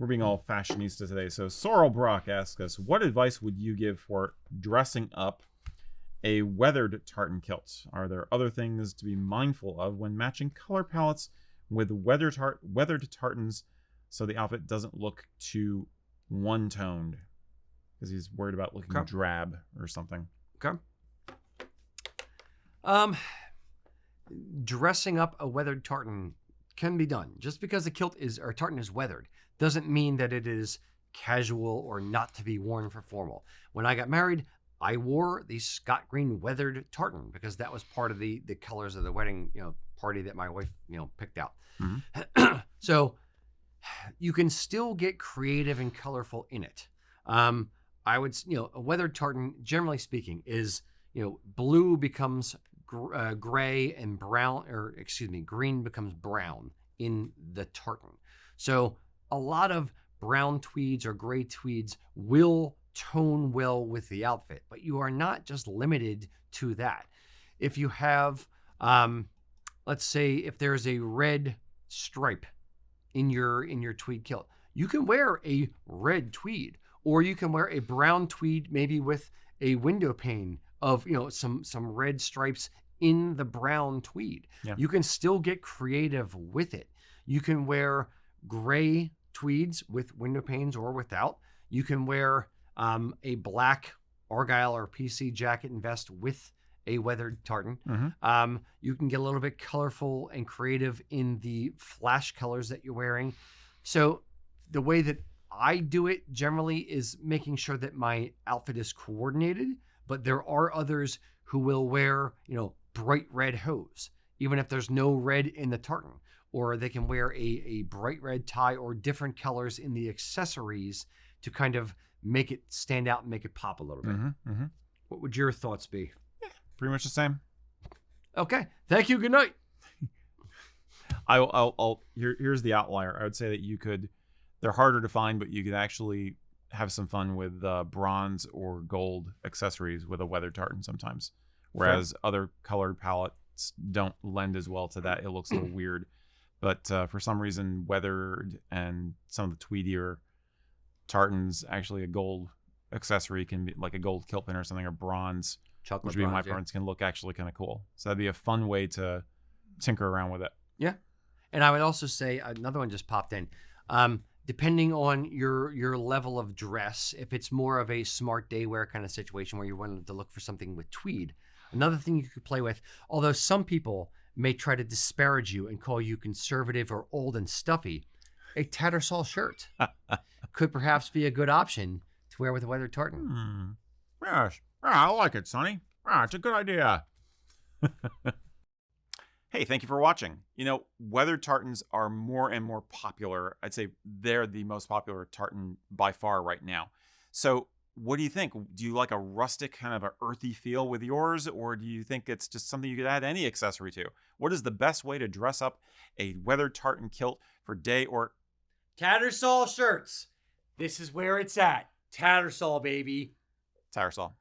We're being all fashionista today. So Sorrel Brock asks us, what advice would you give for dressing up a weathered tartan kilt? Are there other things to be mindful of when matching color palettes with weathered tartans so the outfit doesn't look too one-toned? Because he's worried about looking drab or something. Okay. Dressing up a weathered tartan can be done. Just because the tartan is weathered doesn't mean that it is casual or not to be worn for formal. When I got married, I wore the Scott green weathered tartan because that was part of the colors of the wedding, party that my wife, picked out. Mm-hmm. So you can still get creative and colorful in it. I would, a weathered tartan, generally speaking, is, blue becomes gray and brown, green becomes brown in the tartan. So a lot of brown tweeds or gray tweeds will tone well with the outfit, but you are not just limited to that. If you have, let's say, if there's a red stripe in your tweed kilt, you can wear a red tweed, or you can wear a brown tweed, maybe with a window pane of some red stripes in the brown tweed. Yeah. You can still get creative with it. You can wear gray tweeds with window panes or without. You can wear a black Argyle or PC jacket and vest with a weathered tartan. Mm-hmm. You can get a little bit colorful and creative in the flash colors that you're wearing. So the way that I do it generally is making sure that my outfit is coordinated, but there are others who will wear, bright red hose, even if there's no red in the tartan, or they can wear a bright red tie or different colors in the accessories to kind of make it stand out and make it pop a little bit. Mm-hmm, mm-hmm. What would your thoughts be? Yeah, pretty much the same. Okay. Thank you. Good night. Here's the outlier. I would say that they're harder to find, but you could actually have some fun with bronze or gold accessories with a weathered tartan sometimes. Whereas other colored palettes don't lend as well to that. It looks a little weird. But for some reason, weathered and some of the tweedier tartans, actually a gold accessory can be like a gold kilt pin or something, or bronze, chocolate which would be my preference, can look actually kind of cool. So that'd be a fun way to tinker around with it. Yeah. And I would also say, another one just popped in. Depending on your level of dress, if it's more of a smart day wear kind of situation where you're wanting to look for something with tweed, another thing you could play with, although some people may try to disparage you and call you conservative or old and stuffy, a tattersall shirt could perhaps be a good option to wear with a weathered tartan. Yes. I like it, Sonny. It's a good idea. Hey, thank you for watching. Weathered tartans are more and more popular. I'd say they're the most popular tartan by far right now. So what do you think? Do you like a rustic kind of an earthy feel with yours, or do you think it's just something you could add any accessory to? What is the best way to dress up a weathered tartan kilt for day or... Tattersall shirts. This is where it's at. Tattersall, baby. Tattersall.